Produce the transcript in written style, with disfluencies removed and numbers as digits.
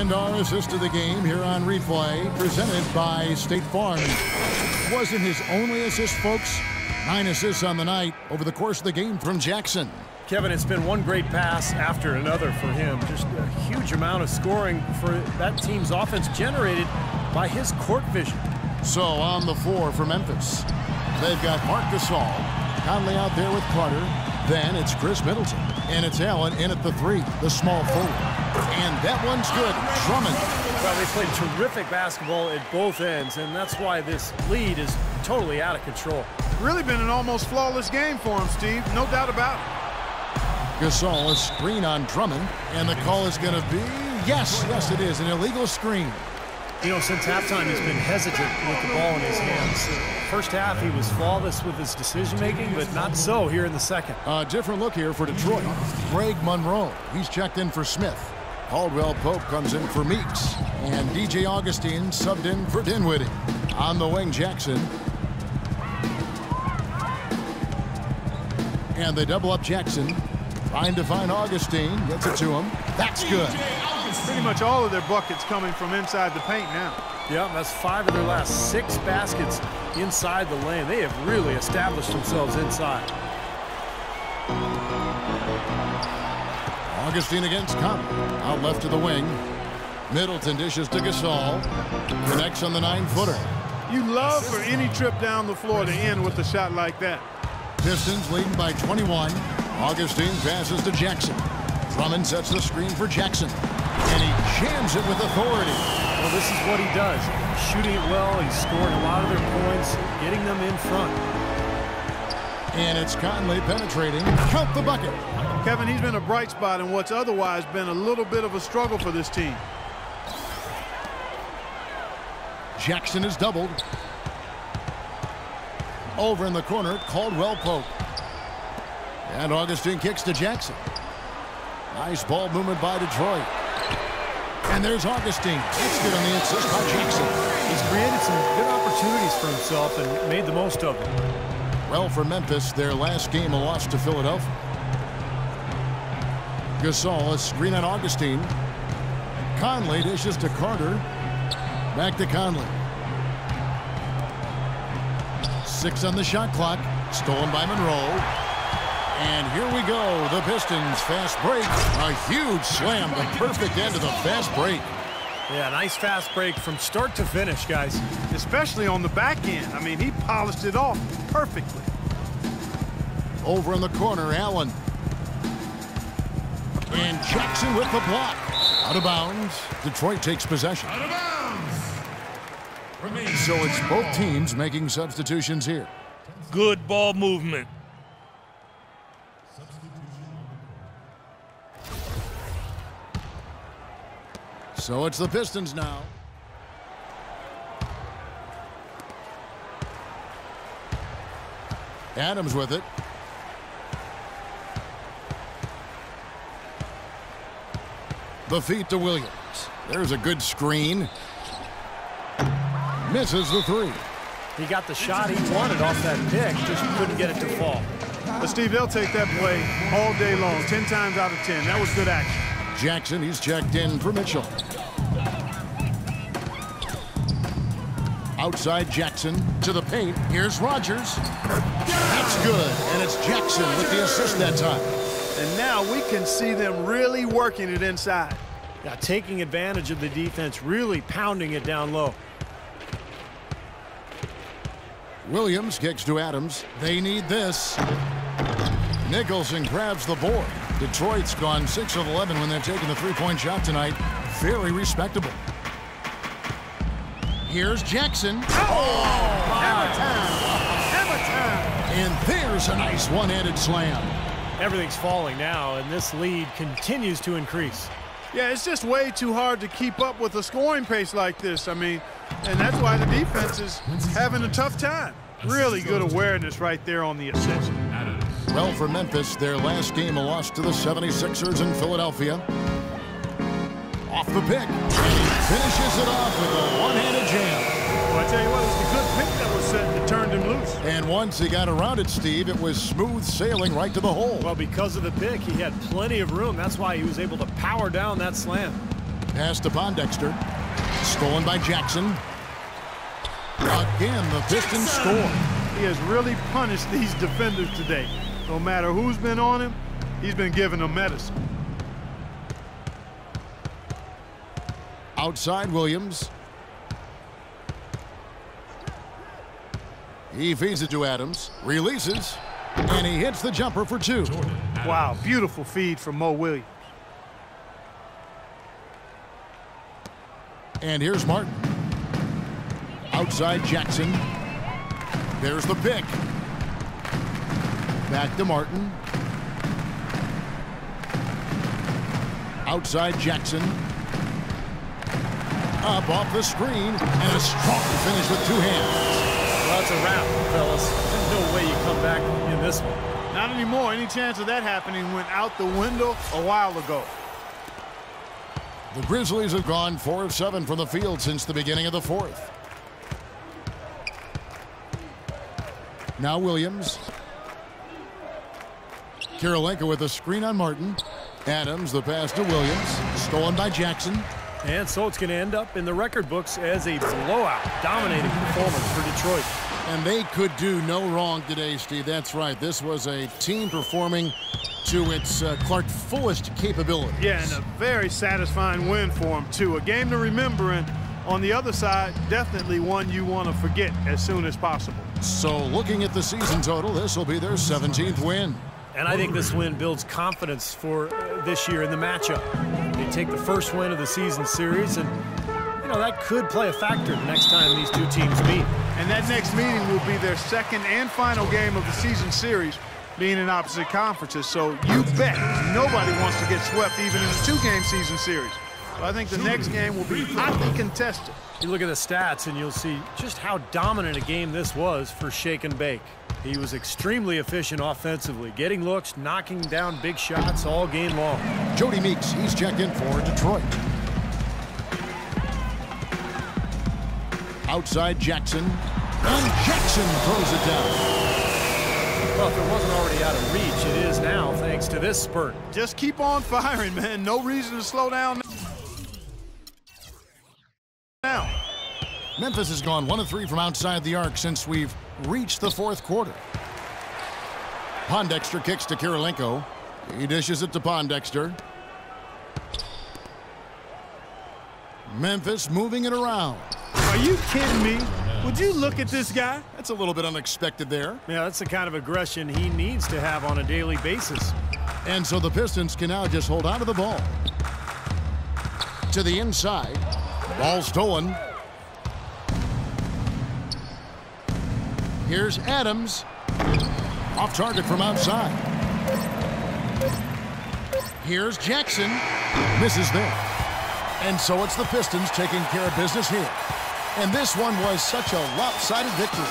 And our assist of the game here on replay, presented by State Farm. Wasn't his only assist, folks. 9 assists on the night over the course of the game from Jackson. Kevin, it's been one great pass after another for him. Just a huge amount of scoring for that team's offense generated by his court vision. So on the floor for Memphis, they've got Marc Gasol, Conley out there with Carter. Then it's Chris Middleton. And it's Allen in at the 3, the small forward. And that one's good. Drummond. Well, they played terrific basketball at both ends, and that's why this lead is totally out of control. Really been an almost flawless game for him, Steve. No doubt about it. Gasol, a screen on Drummond. And the call is going to be, yes, it is, an illegal screen. You know, since halftime, he's been hesitant with the ball in his hands. First half, he was flawless with his decision-making, but not so here in the second. A different look here for Detroit. Greg Monroe, he's checked in for Smith. Caldwell Pope comes in for Meeks. And DJ Augustine subbed in for Dinwiddie. On the wing, Jackson. And they double up Jackson. Trying to find Augustine. Gets it to him. That's good. Pretty much all of their buckets coming from inside the paint now. Yeah, that's 5 of their last 6 baskets inside the lane. They have really established themselves inside. Augustine against Conley. Out left to the wing. Middleton dishes to Gasol. Connects on the 9-footer. You love for any trip down the floor to end with a shot like that. Pistons leading by 21. Augustine passes to Jackson. Drummond sets the screen for Jackson. And he jams it with authority. Well, this is what he does. Shooting it well, he's scoring a lot of their points, getting them in front. And it's Conley penetrating. Count the bucket. Kevin, he's been a bright spot in what's otherwise been a little bit of a struggle for this team. Jackson is doubled. Over in the corner, Caldwell Pope. And Augustine kicks to Jackson. Nice ball movement by Detroit. And there's Augustine. That's good on the assist by Jackson. He's created some good opportunities for himself and made the most of them. Well, for Memphis, their last game a loss to Philadelphia. Gasol, a screen on Augustine. Conley dishes to Carter. Back to Conley. 6 on the shot clock. Stolen by Monroe. And here we go. The Pistons fast break. A huge slam. The perfect end of the fast break. Yeah, nice fast break from start to finish, guys. Especially on the back end. I mean, he polished it off perfectly. Over in the corner, Allen. And Jackson with the block. Out of bounds. Detroit takes possession. Out of bounds. So it's both teams making substitutions here. Good ball movement. So it's the Pistons now. Adams with it. The feed to Williams. There's a good screen. Misses the 3. He got the shot he wanted off that pick, just couldn't get it to fall. But Steve, they'll take that play all day long, 10 times out of 10. That was good action. Jackson, he's checked in for Mitchell. Outside Jackson to the paint. Here's Rogers. That's good. And it's Jackson with the assist that time. And now we can see them really working it inside. Yeah, taking advantage of the defense, really pounding it down low. Williams kicks to Adams. They need this. Nicholson grabs the board. Detroit's gone 6 of 11 when they're taking the three-point shot tonight. Very respectable. Here's Jackson. Hammer time! Hammer time! And there's a nice one-handed slam. Everything's falling now, and this lead continues to increase. Yeah, it's just way too hard to keep up with a scoring pace like this. I mean, and that's why the defense is having a tough time. Really good awareness right there on the assist. Well, for Memphis, their last game a loss to the 76ers in Philadelphia. Off the pick. And he finishes it off with a one-handed jam. Well, I tell you what, it was the good pick that was set that turned him loose. And once he got around it, Steve, it was smooth sailing right to the hole. Well, because of the pick, he had plenty of room. That's why he was able to power down that slam. Pass to Pondexter. Stolen by Jackson. Again, the Pistons score. He has really punished these defenders today. No matter who's been on him, he's been giving them medicine. Outside Williams. He feeds it to Adams. Releases. And he hits the jumper for two. Wow, beautiful feed from Mo Williams. And here's Martin. Outside Jackson. There's the pick. Back to Martin. Outside Jackson. Up off the screen. And a strong finish with two hands. Well, that's a wrap, fellas. There's no way you come back in this one. Not anymore. Any chance of that happening went out the window a while ago. The Grizzlies have gone 4 of 7 from the field since the beginning of the fourth. Now Williams. Kirilenko with a screen on Martin. Adams, the pass to Williams. Stolen by Jackson. And so it's going to end up in the record books as a blowout, dominating performance for Detroit. And they could do no wrong today, Steve. That's right. This was a team performing to its Clark fullest capability. Yeah, and a very satisfying win for him, too. A game to remember, and on the other side, definitely one you want to forget as soon as possible. So looking at the season total, this will be their 17th win. And I think this win builds confidence for this year in the matchup. They take the first win of the season series, and you know that could play a factor the next time these two teams meet. And that next meeting will be their second and final game of the season series, being in opposite conferences. So you bet nobody wants to get swept even in a two-game season series. So I think the next game will be hotly contested. You look at the stats and you'll see just how dominant a game this was for Shake and Bake. He was extremely efficient offensively, getting looks, knocking down big shots all game long. Jody Meeks, he's checked in for Detroit. Outside Jackson, and Jackson throws it down. Well, if it wasn't already out of reach, it is now thanks to this spurt. Just keep on firing, man. No reason to slow down now. Memphis has gone 1 of 3 from outside the arc since we've reached the fourth quarter. Pondexter kicks to Kirilenko. He dishes it to Pondexter. Memphis moving it around. Are you kidding me? Would you look at this guy? That's a little bit unexpected there. Yeah, that's the kind of aggression he needs to have on a daily basis. And so the Pistons can now just hold on to the ball. To the inside. Ball stolen. Here's Adams. Off target from outside. Here's Jackson. Misses there. And so it's the Pistons taking care of business here. And this one was such a lopsided victory.